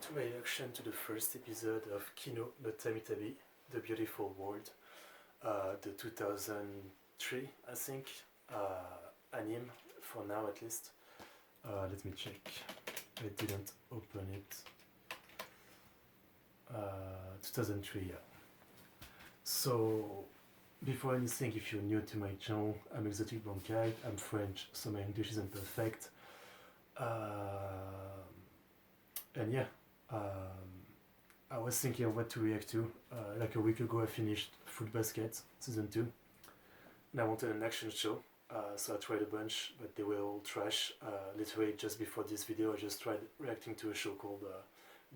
to my reaction to the first episode of Kino no Tabi, The Beautiful World, the 2003, I think, anime, for now at least. Let me check. I didn't open it. 2003, yeah. So, before anything, if you're new to my channel, I'm Exotic Blonde Guy, I'm French, so my English isn't perfect. And yeah, I was thinking of what to react to. Like a week ago I finished Fruit Basket season 2 and I wanted an action show, so I tried a bunch but they were all trash. Literally just before this video I just tried reacting to a show called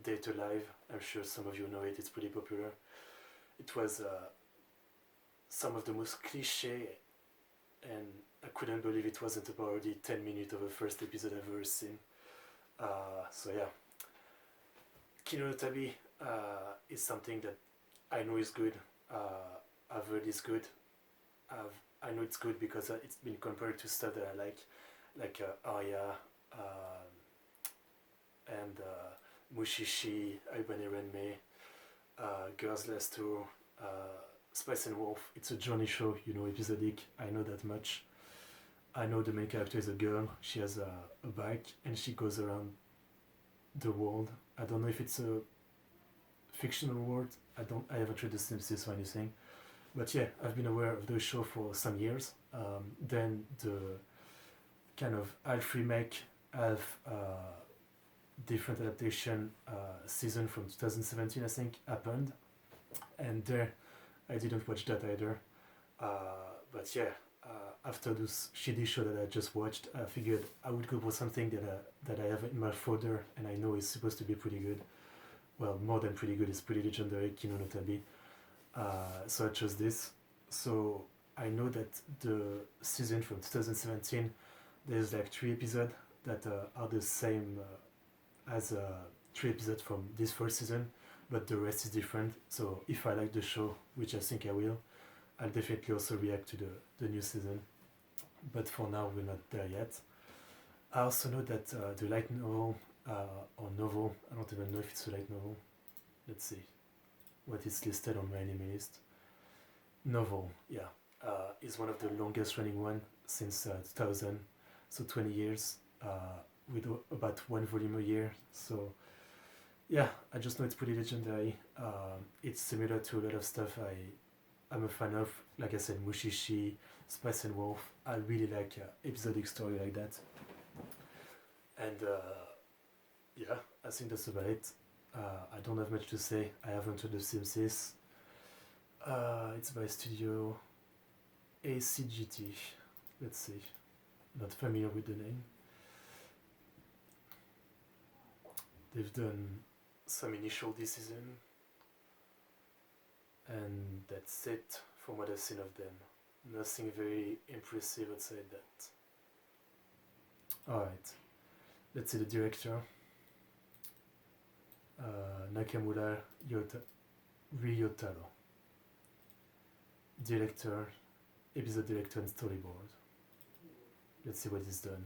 Date Alive. I'm sure some of you know it, it's pretty popular. It was some of the most cliche, and I couldn't believe it wasn't about already 10 minutes of the first episode I've ever seen. So yeah, Kino no Tabi is something that I know is good. I've heard is good. I know it's good because it's been compared to stuff that I like Arya and Mushishi, Aibane Renmei, Girls Last Tour, Spice and Wolf. It's a journey show, you know, episodic. I know that much. I know the main character is a girl. She has a bike and she goes around the world. I don't know if it's a fictional world. I haven't read The Simpsons or anything. But yeah, I've been aware of the show for some years. Then the kind of half remake, half different adaptation season from 2017, I think, happened. And there, I didn't watch that either. But yeah, after this shitty show that I just watched, I figured I would go for something that I have in my folder and I know is supposed to be pretty good. Well, more than pretty good, it's pretty legendary, Kino no Tabi. So I chose this. So I know that the season from 2017, there's like 3 episodes that are the same as 3 episodes from this first season, but the rest is different. So if I like the show, which I think I will, I'll definitely also react to the new season. But for now, we're not there yet. I also know that the light novel, or novel, I don't even know if it's a light novel. Let's see what is listed on my anime list. Novel, yeah, is one of the longest running one since 2000, so 20 years, with about 1 volume a year. So yeah, I just know it's pretty legendary. It's similar to a lot of stuff I'm a fan of. Like I said, Mushishi, Spice and Wolf. I really like episodic story like that. And yeah, I think that's about it. I don't have much to say. I haven't read The Simpsons. It's by Studio ACGT. Let's see. Not familiar with the name. They've done some initial this season. And that's it from what I've seen of them. Nothing very impressive outside that. Alright, let's see the director. Nakamura Ryotaro. Director, episode director and storyboard. Let's see what he's done.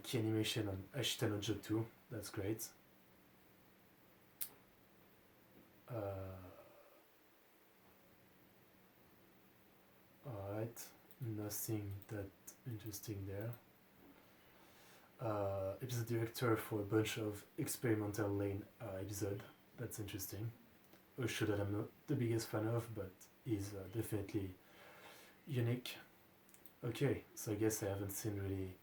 Key animation on Ashita no Jotu, that's great. Alright, nothing that interesting there. Episode director for a bunch of experimental lane episode, that's interesting. A show that I'm not the biggest fan of, but is definitely unique. Okay, so I guess I haven't seen really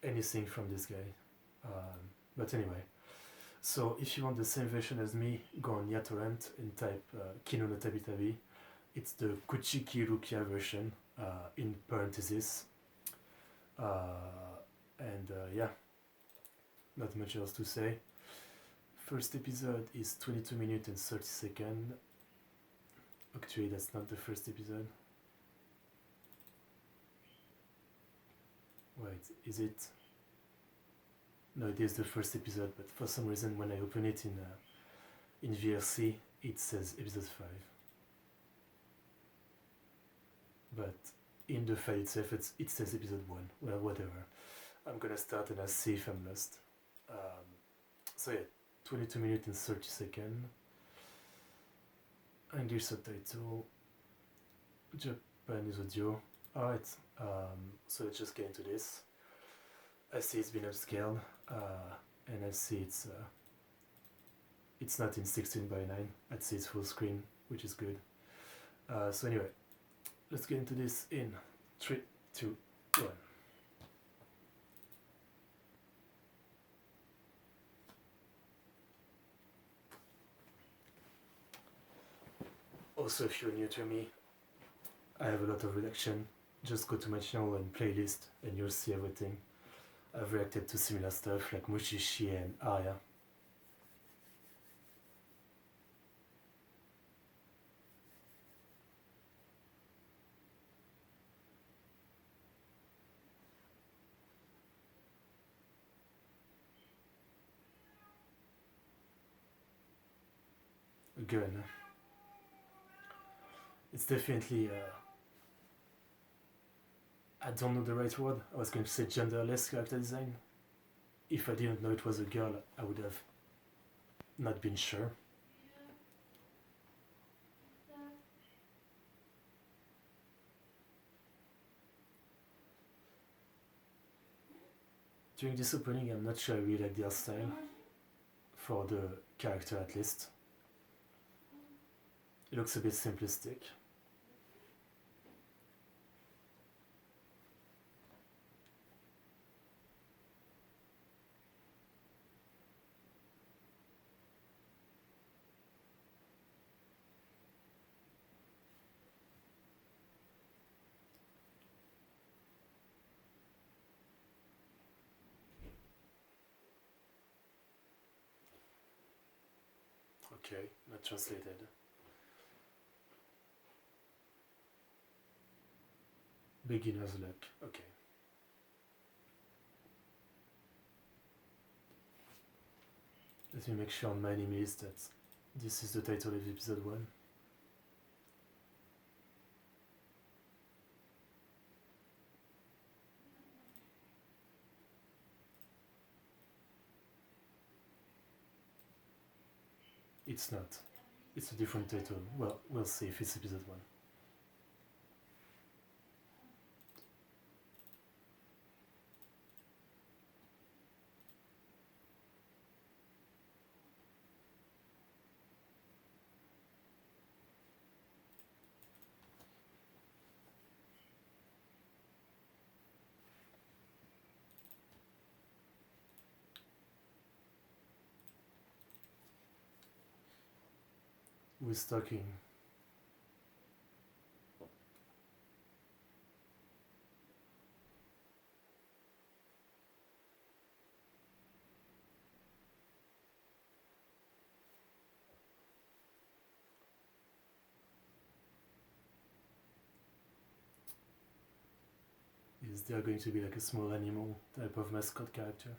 anything from this guy. But anyway, so if you want the same version as me, go on Yatorrent and type Kino no Tabi Tabi. It's the Kuchiki Rukia version, in parentheses. And yeah, not much else to say. First episode is 22 minutes and 30 seconds. Actually, that's not the first episode. Wait, is it? No, it is the first episode, but for some reason when I open it in VLC, it says episode 5. But in the file itself, it says episode 1. Well, whatever. I'm gonna start and I'll see if I'm lost. So yeah, 22 minutes and 30 seconds. English subtitle, Japanese audio. Alright, so let's just get into this. I see it's been upscaled, and I see it's not in 16:9. I see it's full screen, which is good. So anyway, let's get into this in 3, 2, 1. Also, if you're new to me, I have a lot of reaction. Just go to my channel and playlist and you'll see everything. I've reacted to similar stuff like Mushishi and Arya. Again, it's definitely, I don't know the right word. I was going to say genderless character design. If I didn't know it was a girl, I would have not been sure. During this opening, I'm not sure I really like the art style, for the character at least. It looks a bit simplistic. Okay, not translated. Beginner's luck, okay. Let me make sure on my name is that this is the title of episode 1. It's not. It's a different title. Well, we'll see if it's episode 1. Who's talking? Is there going to be like a small animal type of mascot character?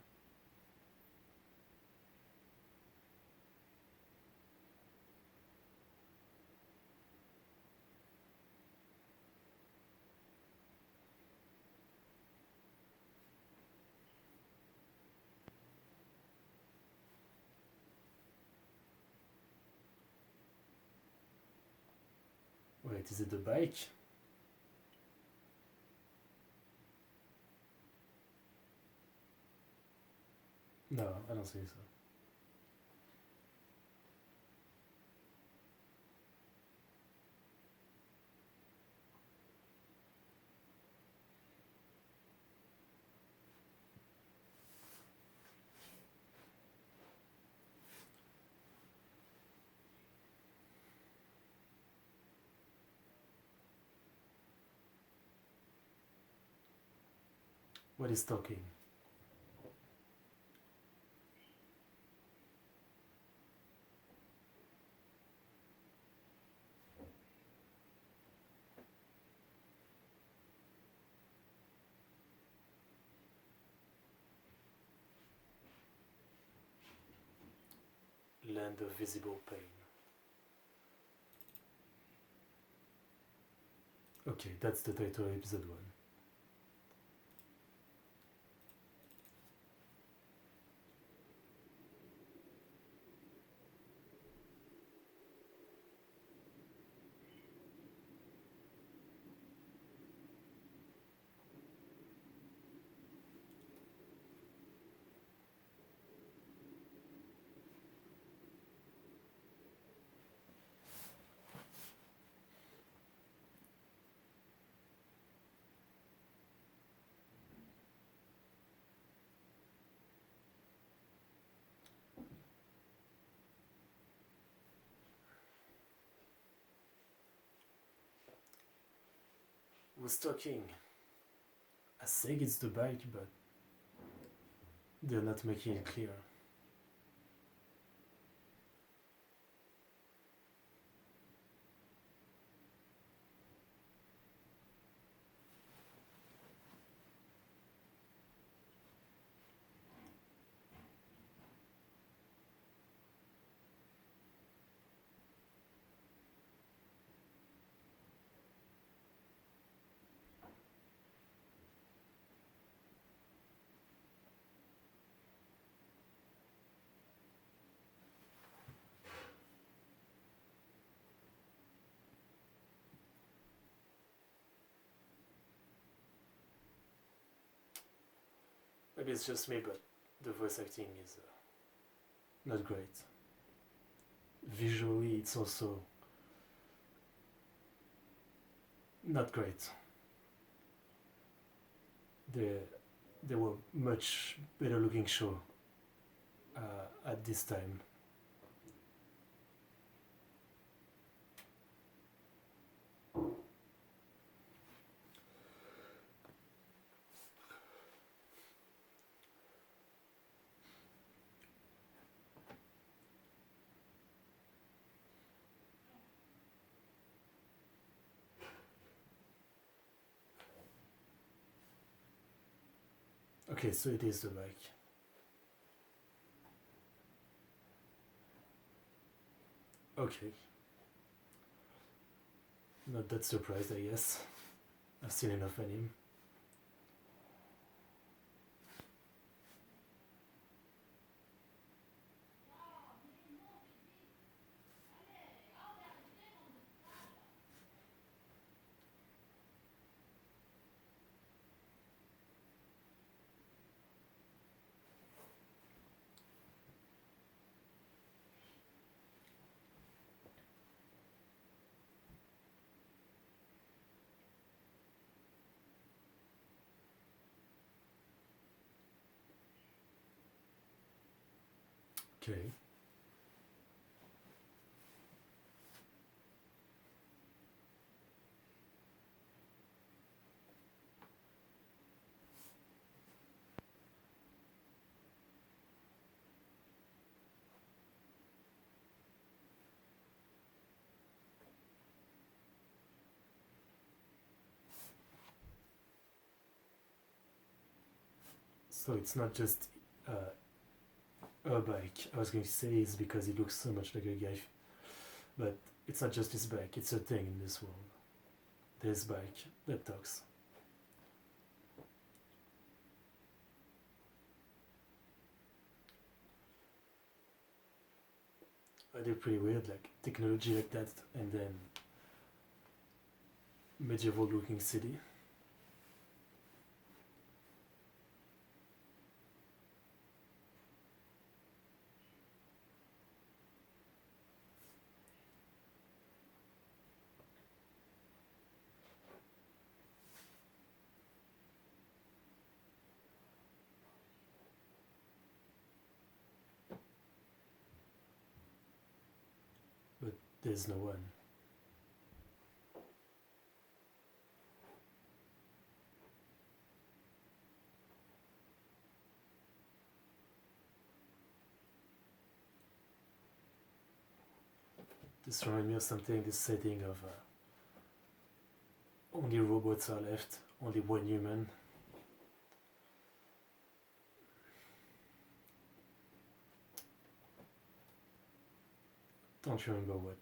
Wait, is it the bike? No, I don't think so. What is talking? Land of Visible Pain. Okay, that's the title of episode 1. who's talking. I think it's the bike, but they're not making it clear. Maybe it's just me, but the voice acting is not great. Visually, it's also not great. There were much better looking show at this time. Okay, so it is the bike. Okay. Not that surprised, I guess. I've seen enough anime. Okay. So it's not just a bike. I was going to say it's because it looks so much like a guy, but it's not just his bike. It's a thing in this world. This bike that talks. They're pretty weird, like technology like that, and then medieval looking city. But there's no one. This reminds me of something, this setting of only robots are left, only one human. Don't remember what.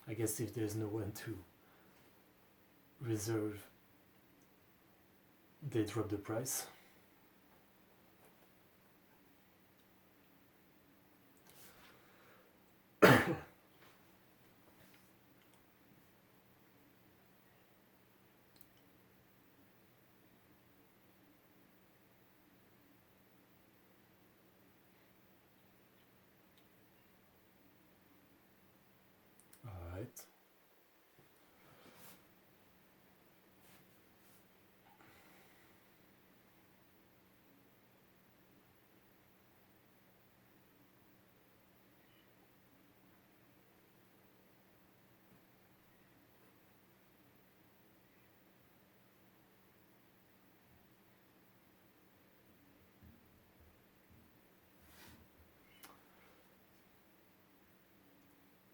I guess if there's no one to reserve, they drop the price. Alright.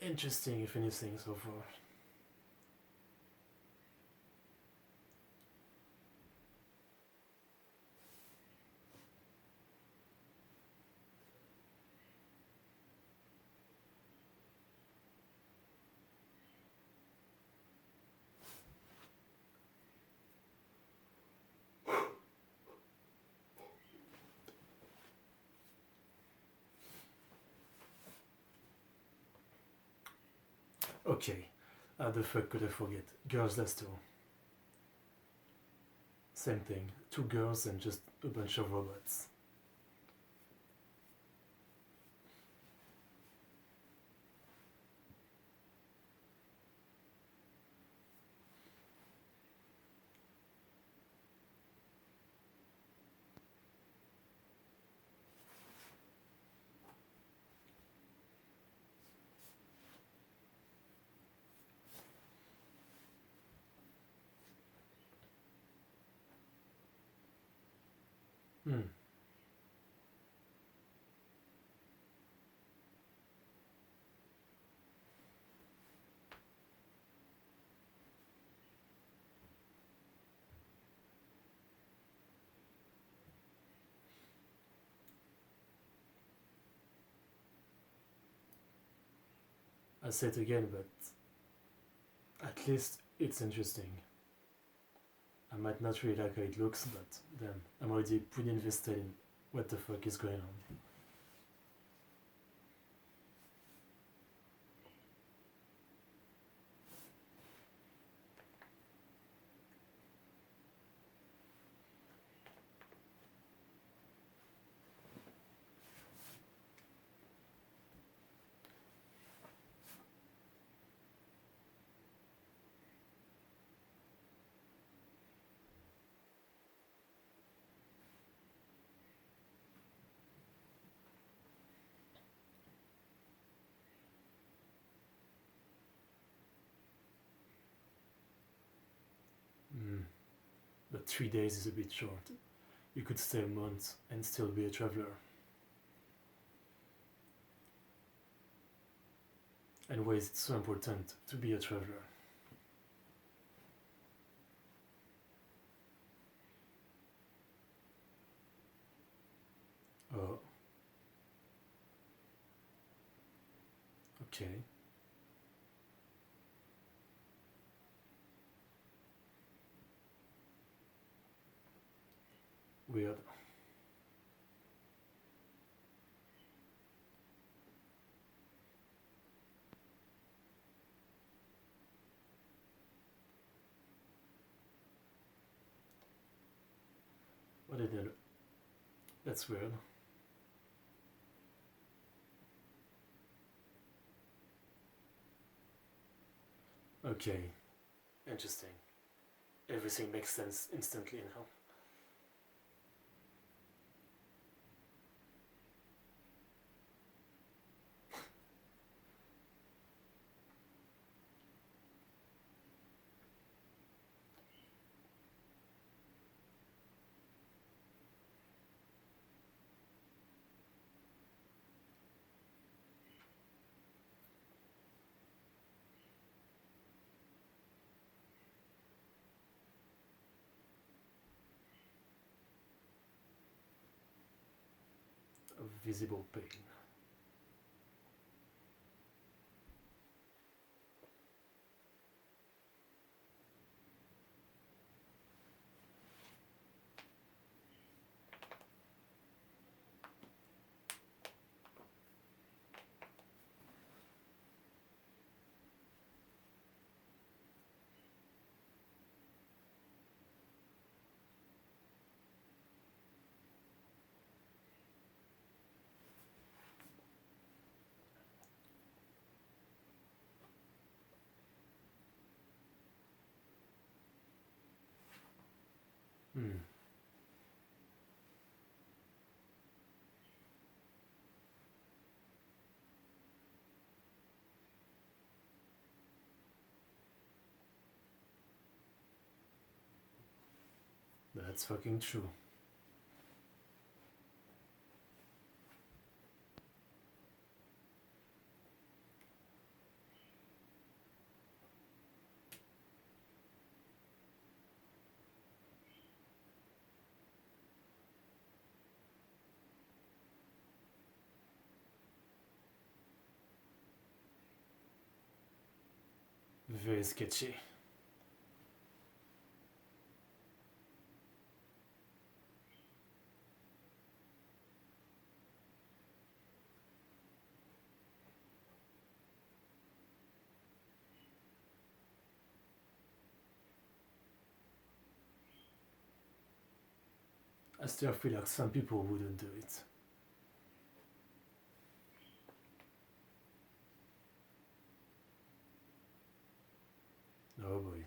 Interesting, if anything, so far. Okay, how the fuck could I forget? Girls Last Tour. Same thing, 2 girls and just a bunch of robots. Hmm. I'll say it again, but at least it's interesting. I might not really like how it looks, but damn, I'm already pretty invested in what the fuck is going on. Hmm. But 3 days is a bit short. You could stay a month and still be a traveler. And why is it so important to be a traveler? Oh, okay. Weird. What did they... That's weird. Okay, interesting. Everything makes sense instantly now. A visible pain. Mm. That's fucking true. Very sketchy. I still feel like some people wouldn't do it. Oh boy.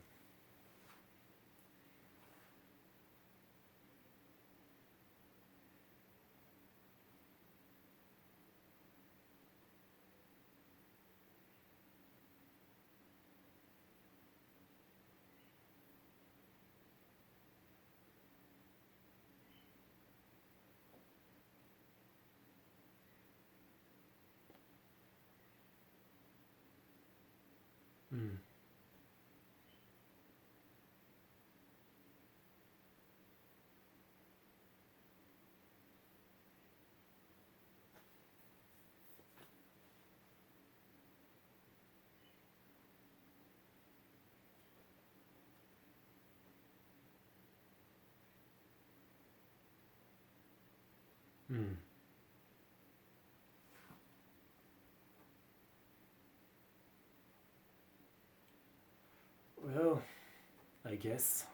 Mm. Mm. Well, I guess.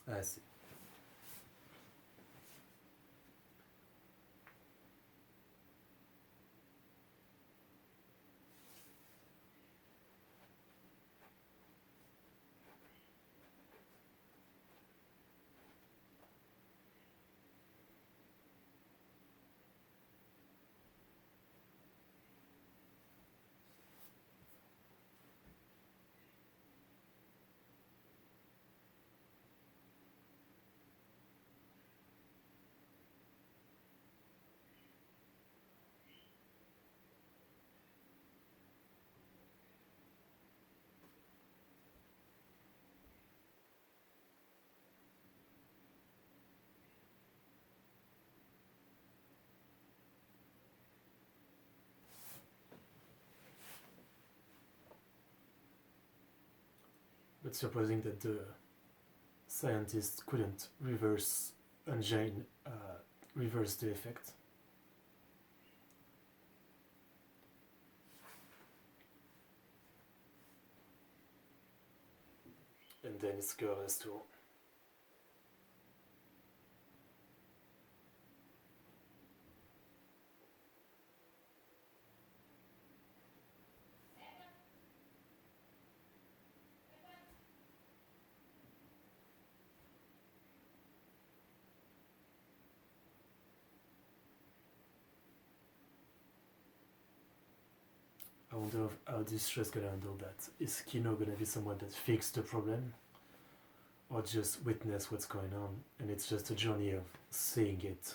I see. But supposing that the scientists couldn't reverse engine, reverse the effect, and then it's girl has to. I wonder how this show's gonna handle that. Is Kino gonna be someone that fixed the problem, or just witness what's going on, and it's just a journey of seeing it?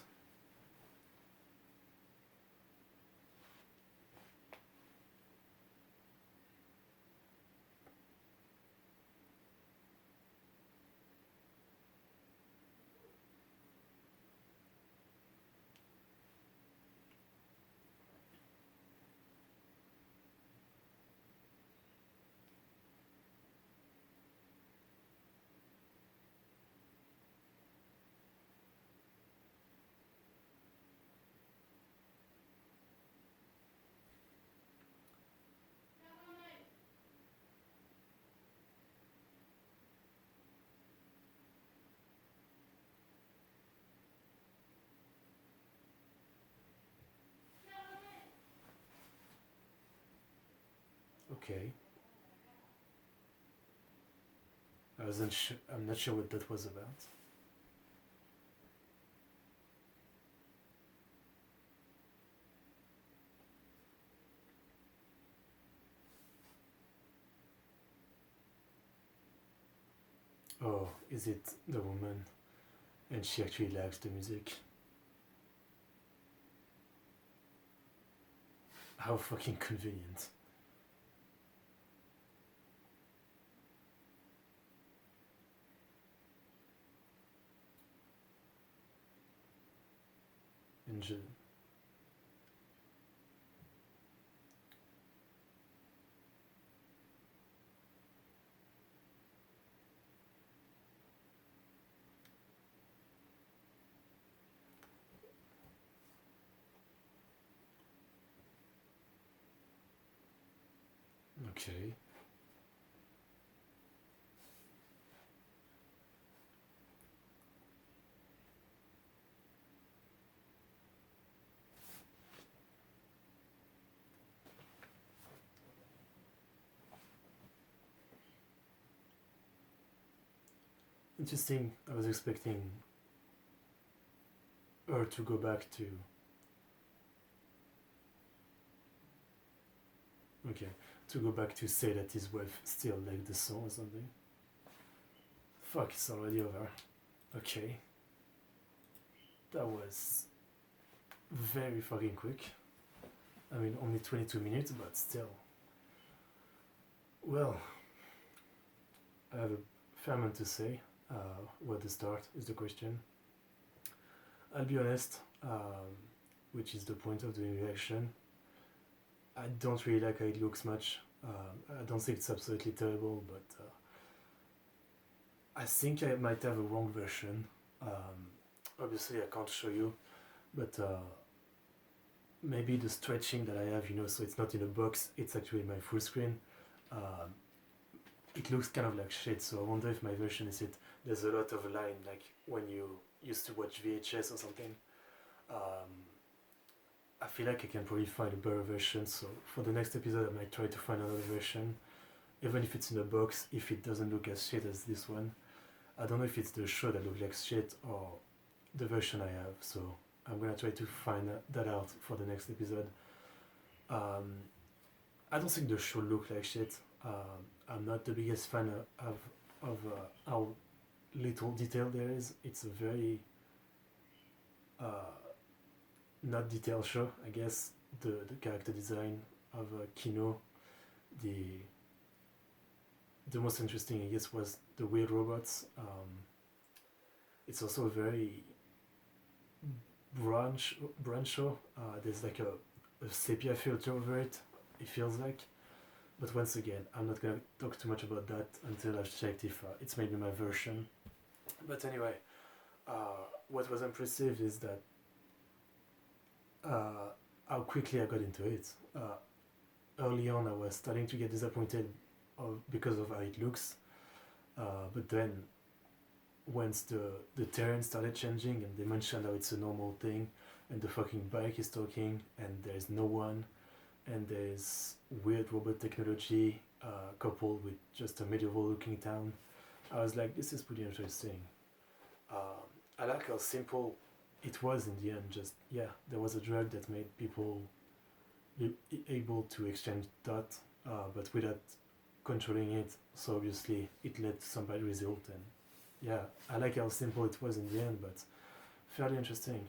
Okay. I'm not sure what that was about. Oh, is it the woman? And she actually likes the music. How fucking convenient. And okay. Interesting. I was expecting her to go back to. Okay. To go back to say that his wife still liked the song or something. Fuck, it's already over. Okay. That was very fucking quick. I mean, only 22 minutes, but still. Well, I have a fair amount to say. Where to start is the question. I'll be honest, which is the point of the reaction. I don't really like how it looks much. I don't think it's absolutely terrible, but I think I might have a wrong version. Obviously, I can't show you, but maybe the stretching that I have, so it's not in a box, it's actually my full screen. It looks kind of like shit, so I wonder if my version is it. There's a lot of line, like when you used to watch VHS or something. I feel like I can probably find a better version, so for the next episode I might try to find another version, even if it's in a box, if it doesn't look as shit as this one. I don't know if it's the show that looks like shit or the version I have, so I'm gonna try to find that out for the next episode. I don't think the show looked like shit. I'm not the biggest fan of how little detail there is. It's a very not detailed show, I guess. The character design of Kino, the most interesting, I guess, was the weird robots. It's also a very brown show. There's like a sepia filter over it, it feels like. But once again, I'm not gonna talk too much about that until I've checked if it's maybe my version. But anyway, what was impressive is that how quickly I got into it. Early on, I was starting to get disappointed because of how it looks, but then once the terrain started changing and they mentioned how it's a normal thing, and the fucking bike is talking, and there's no one, and there's weird robot technology coupled with just a medieval looking town, I was like, this is pretty interesting. I like how simple it was in the end. Just, yeah, there was a drug that made people able to exchange thought, but without controlling it, so obviously it led to some bad result. And yeah, I like how simple it was in the end, but fairly interesting.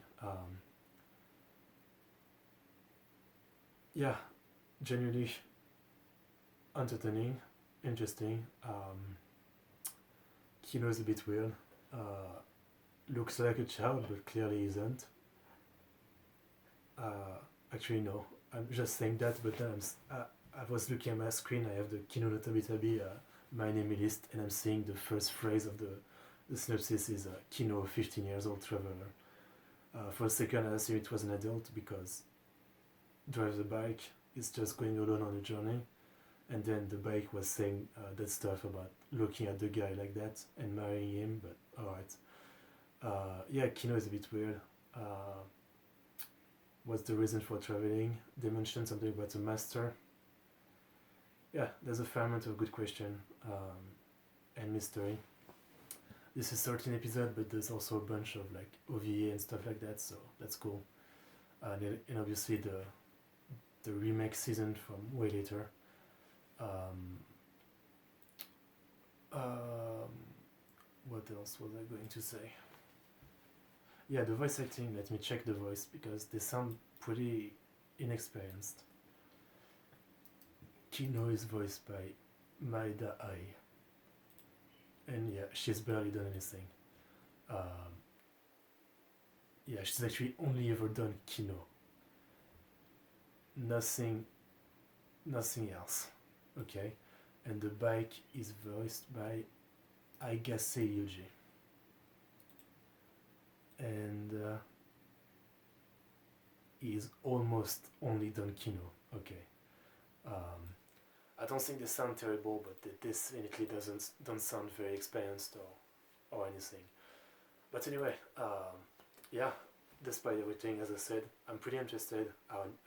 Yeah, genuinely entertaining, interesting. Kino is a bit weird. Looks like a child, but clearly isn't. Actually, no. I'm just saying that, but then I was looking at my screen. I have the Kino no Tabi my name list, and I'm seeing the first phrase of the synopsis is Kino, 15 years old traveler. For a second, I assumed it was an adult because drives a bike, is just going alone on a journey, and then the bike was saying that stuff about looking at the guy like that and marrying him, but alright. Yeah, Kino is a bit weird. What's the reason for traveling? They mentioned something about a master. yeah, there's a fair amount of good question and mystery. This is 13 episodes, but there's also a bunch of like OVA and stuff like that, so that's cool. And obviously the remake season from way later. Um, um, what else was I going to say? Yeah, the voice acting. Let me check the voice because they sound pretty inexperienced. Kino is voiced by Maeda Ai, and yeah, she's barely done anything. Um, yeah, she's actually only ever done Kino. Nothing, nothing else. Okay, and the bike is voiced by Aigase Yuji, and he's almost only done Kino. Okay. Um, I don't think they sound terrible, but they definitely don't sound very experienced or anything. But anyway, yeah. Despite everything, as I said, I'm pretty interested.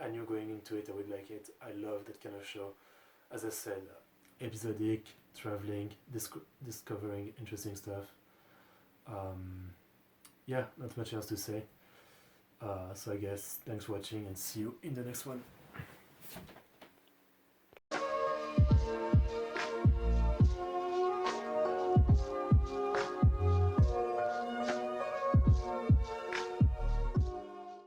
I knew going into it I would like it. I love that kind of show. As I said, episodic, traveling, discovering interesting stuff. Um, yeah, not much else to say. So I guess thanks for watching and see you in the next one.